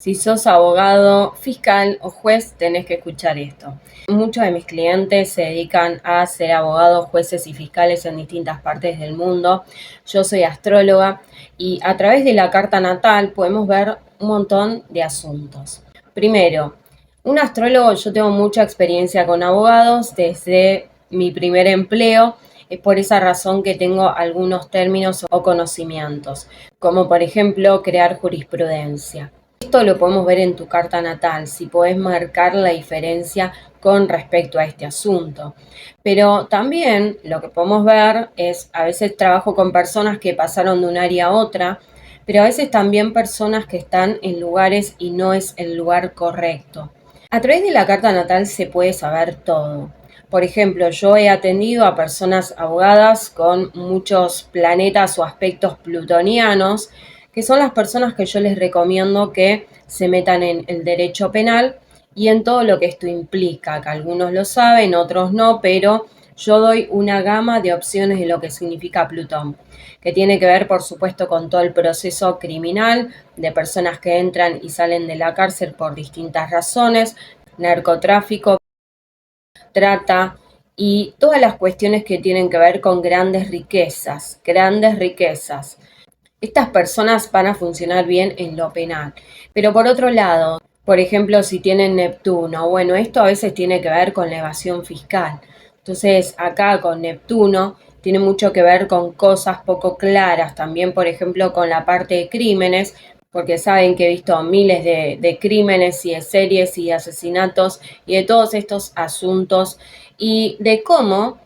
Si sos abogado, fiscal o juez, tenés que escuchar esto. Muchos de mis clientes se dedican a ser abogados, jueces y fiscales en distintas partes del mundo. Yo soy astróloga y a través de la carta natal podemos ver un montón de asuntos. Primero, un astrólogo, yo tengo mucha experiencia con abogados desde mi primer empleo. Es por esa razón que tengo algunos términos o conocimientos, como por ejemplo crear jurisprudencia. Esto lo podemos ver en tu carta natal, si podés marcar la diferencia con respecto a este asunto. Pero también lo que podemos ver es, a veces trabajo con personas que pasaron de un área a otra, pero a veces también personas que están en lugares y no es el lugar correcto. A través de la carta natal se puede saber todo. Por ejemplo, yo he atendido a personas abogadas con muchos planetas o aspectos plutonianos, que son las personas que yo les recomiendo que se metan en el derecho penal y en todo lo que esto implica, que algunos lo saben, otros no, pero yo doy una gama de opciones de lo que significa Plutón, que tiene que ver, por supuesto, con todo el proceso criminal de personas que entran y salen de la cárcel por distintas razones, narcotráfico, trata y todas las cuestiones que tienen que ver con grandes riquezas, grandes riquezas. Estas personas van a funcionar bien en lo penal. Pero por otro lado, por ejemplo, si tienen Neptuno, bueno, esto a veces tiene que ver con la evasión fiscal. Entonces, acá con Neptuno tiene mucho que ver con cosas poco claras, también, por ejemplo, con la parte de crímenes, porque saben que he visto miles de crímenes y de series y de asesinatos y de todos estos asuntos y de cómo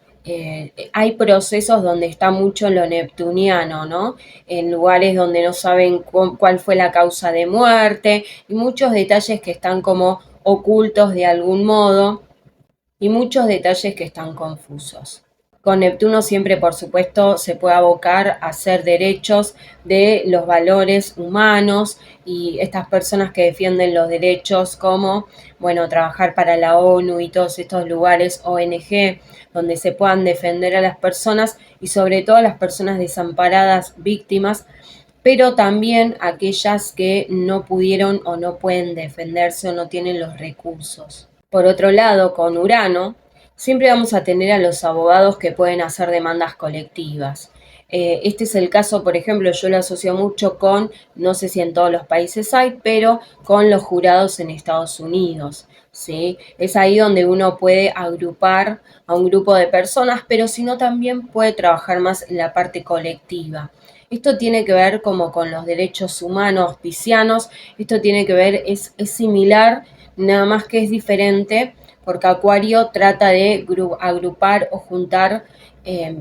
hay procesos donde está mucho lo neptuniano, ¿no? En lugares donde no saben cuál fue la causa de muerte y muchos detalles que están como ocultos de algún modo y muchos detalles que están confusos. Con Neptuno siempre, por supuesto, se puede abocar a hacer derechos de los valores humanos y estas personas que defienden los derechos como, bueno, trabajar para la ONU y todos estos lugares ONG donde se puedan defender a las personas y sobre todo a las personas desamparadas, víctimas, pero también aquellas que no pudieron o no pueden defenderse o no tienen los recursos. Por otro lado, con Urano, siempre vamos a tener a los abogados que pueden hacer demandas colectivas. Este es el caso, por ejemplo, yo lo asocio mucho con, no sé si en todos los países hay, pero con los jurados en Estados Unidos. ¿Sí? Es ahí donde uno puede agrupar a un grupo de personas, pero si no también puede trabajar más en la parte colectiva. Esto tiene que ver como con los derechos humanos piscianos, esto tiene que ver, es similar, nada más que es diferente, porque Acuario trata de agrupar o juntar,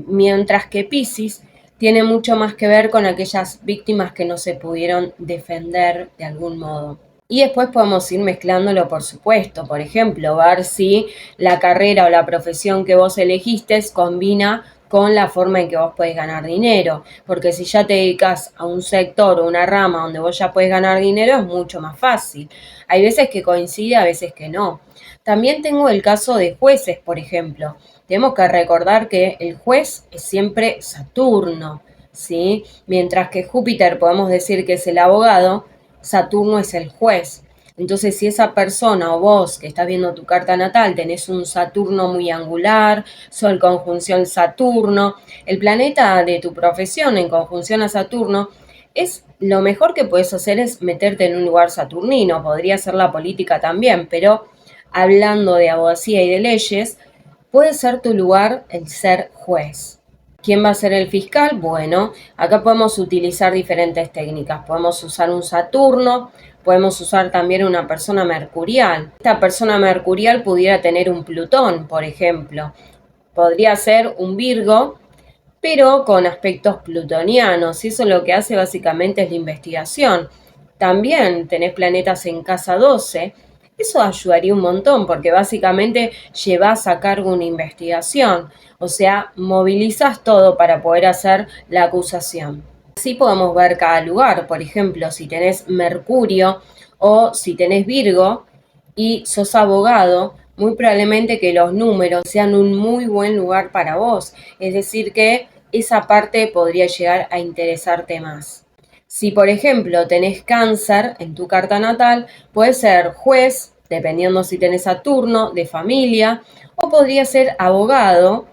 mientras que Piscis tiene mucho más que ver con aquellas víctimas que no se pudieron defender de algún modo. Y después podemos ir mezclándolo, por supuesto. Por ejemplo, ver si la carrera o la profesión que vos elegiste combina con la forma en que vos podés ganar dinero. Porque si ya te dedicas a un sector o una rama donde vos ya podés ganar dinero, es mucho más fácil. Hay veces que coincide, a veces que no. También tengo el caso de jueces, por ejemplo. Tenemos que recordar que el juez es siempre Saturno, ¿sí? Mientras que Júpiter podemos decir que es el abogado, Saturno es el juez. Entonces, si esa persona o vos que estás viendo tu carta natal tenés un Saturno muy angular, Sol conjunción Saturno, el planeta de tu profesión en conjunción a Saturno, es lo mejor que puedes hacer es meterte en un lugar saturnino. Podría ser la política también, pero hablando de abogacía y de leyes, puede ser tu lugar el ser juez. ¿Quién va a ser el fiscal? Bueno, acá podemos utilizar diferentes técnicas. Podemos usar un Saturno, podemos usar también una persona mercurial. Esta persona mercurial pudiera tener un Plutón, por ejemplo. Podría ser un Virgo, pero con aspectos plutonianos. Y eso lo que hace básicamente es la investigación. También tenés planetas en casa 12. Eso ayudaría un montón porque básicamente llevas a cargo una investigación, o sea, movilizas todo para poder hacer la acusación. Así podemos ver cada lugar, por ejemplo, si tenés Mercurio o si tenés Virgo y sos abogado, muy probablemente que los números sean un muy buen lugar para vos, es decir que esa parte podría llegar a interesarte más. Si, por ejemplo, tenés cáncer en tu carta natal, puedes ser juez, dependiendo si tenés Saturno, de familia, o podría ser abogado,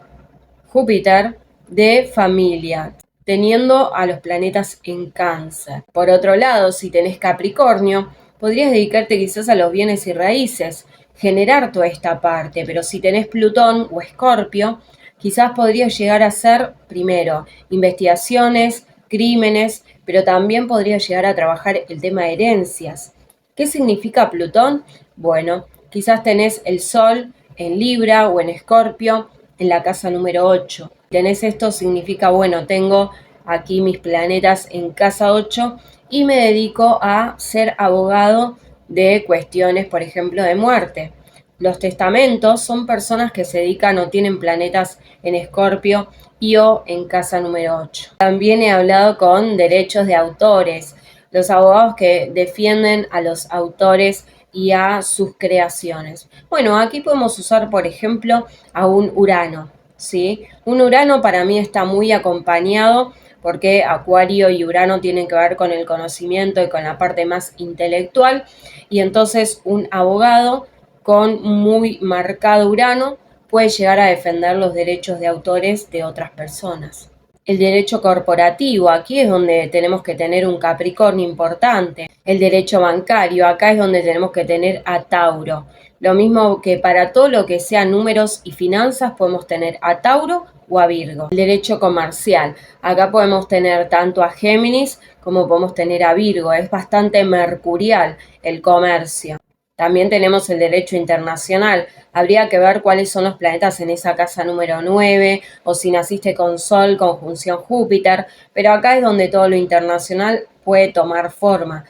Júpiter, de familia, teniendo a los planetas en cáncer. Por otro lado, si tenés Capricornio, podrías dedicarte quizás a los bienes y raíces, generar toda esta parte, pero si tenés Plutón o Escorpio, quizás podrías llegar a ser, primero, investigaciones, crímenes, pero también podría llegar a trabajar el tema de herencias. ¿Qué significa Plutón? Bueno, quizás tenés el Sol en Libra o en Escorpio en la casa número 8. Tenés esto, significa, bueno, tengo aquí mis planetas en casa 8 y me dedico a ser abogado de cuestiones, por ejemplo, de muerte. Los testamentos son personas que se dedican o tienen planetas en Escorpio y o en casa número 8. También he hablado con derechos de autores, los abogados que defienden a los autores y a sus creaciones. Bueno, aquí podemos usar, por ejemplo, a un Urano, ¿sí? Un Urano para mí está muy acompañado porque Acuario y Urano tienen que ver con el conocimiento y con la parte más intelectual, y entonces un abogado con muy marcado Urano puede llegar a defender los derechos de autores de otras personas. El derecho corporativo, aquí es donde tenemos que tener un Capricornio importante. El derecho bancario, acá es donde tenemos que tener a Tauro. Lo mismo que para todo lo que sea números y finanzas podemos tener a Tauro o a Virgo. El derecho comercial, acá podemos tener tanto a Géminis como podemos tener a Virgo. Es bastante mercurial el comercio. También tenemos el derecho internacional. Habría que ver cuáles son los planetas en esa casa número 9 o si naciste con Sol, conjunción Júpiter, pero acá es donde todo lo internacional puede tomar forma.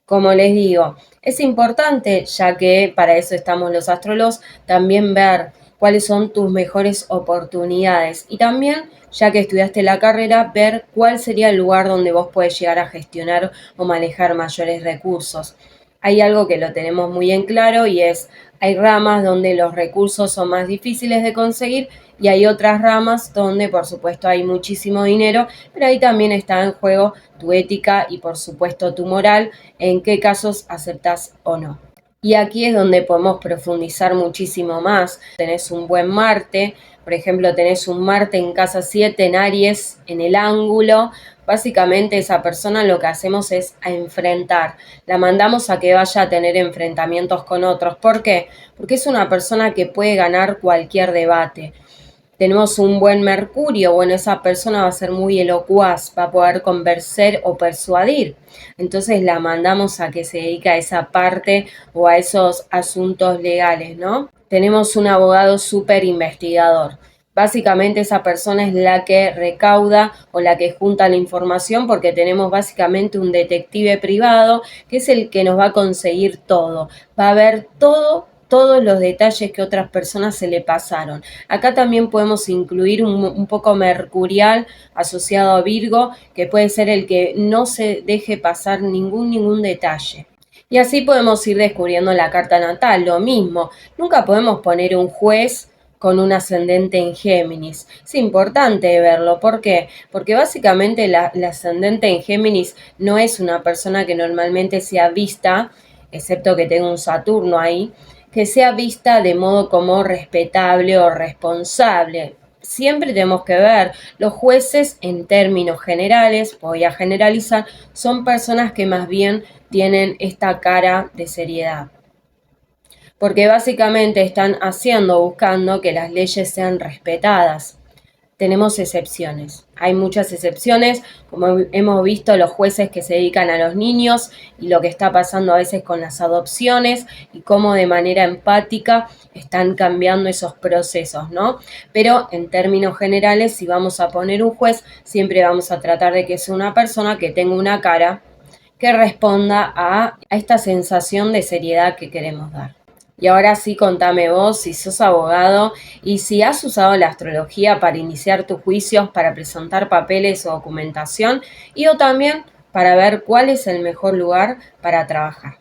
Como les digo, es importante, ya que para eso estamos los astrólogos, también ver cuáles son tus mejores oportunidades y también, ya que estudiaste la carrera, ver cuál sería el lugar donde vos podés llegar a gestionar o manejar mayores recursos. Hay algo que lo tenemos muy en claro y es, hay ramas donde los recursos son más difíciles de conseguir y hay otras ramas donde por supuesto hay muchísimo dinero, pero ahí también está en juego tu ética y por supuesto tu moral, en qué casos aceptás o no. Y aquí es donde podemos profundizar muchísimo más. Tenés un buen Marte, por ejemplo, tenés un Marte en casa 7 en Aries, en el ángulo. Básicamente esa persona lo que hacemos es a enfrentar. La mandamos a que vaya a tener enfrentamientos con otros. ¿Por qué? Porque es una persona que puede ganar cualquier debate. Tenemos un buen Mercurio, bueno, esa persona va a ser muy elocuaz, va a poder convencer o persuadir. Entonces la mandamos a que se dedique a esa parte o a esos asuntos legales, ¿no? Tenemos un abogado súper investigador. Básicamente esa persona es la que recauda o la que junta la información, porque tenemos básicamente un detective privado que es el que nos va a conseguir todo. Va a ver todos los detalles que otras personas se le pasaron. Acá también podemos incluir un poco mercurial asociado a Virgo, que puede ser el que no se deje pasar ningún detalle. Y así podemos ir descubriendo la carta natal. Lo mismo, nunca podemos poner un juez con un ascendente en Géminis. Es importante verlo. ¿Por qué? Porque básicamente la ascendente en Géminis no es una persona que normalmente sea vista, excepto que tenga un Saturno ahí, que sea vista de modo como respetable o responsable. Siempre tenemos que ver, los jueces en términos generales, voy a generalizar, son personas que más bien tienen esta cara de seriedad. Porque básicamente están buscando que las leyes sean respetadas. Tenemos excepciones. Hay muchas excepciones, como hemos visto, los jueces que se dedican a los niños y lo que está pasando a veces con las adopciones y cómo de manera empática están cambiando esos procesos, ¿no? Pero en términos generales, si vamos a poner un juez, siempre vamos a tratar de que sea una persona que tenga una cara que responda a esta sensación de seriedad que queremos dar. Y ahora sí, contame vos si sos abogado y si has usado la astrología para iniciar tus juicios, para presentar papeles o documentación, y o también para ver cuál es el mejor lugar para trabajar.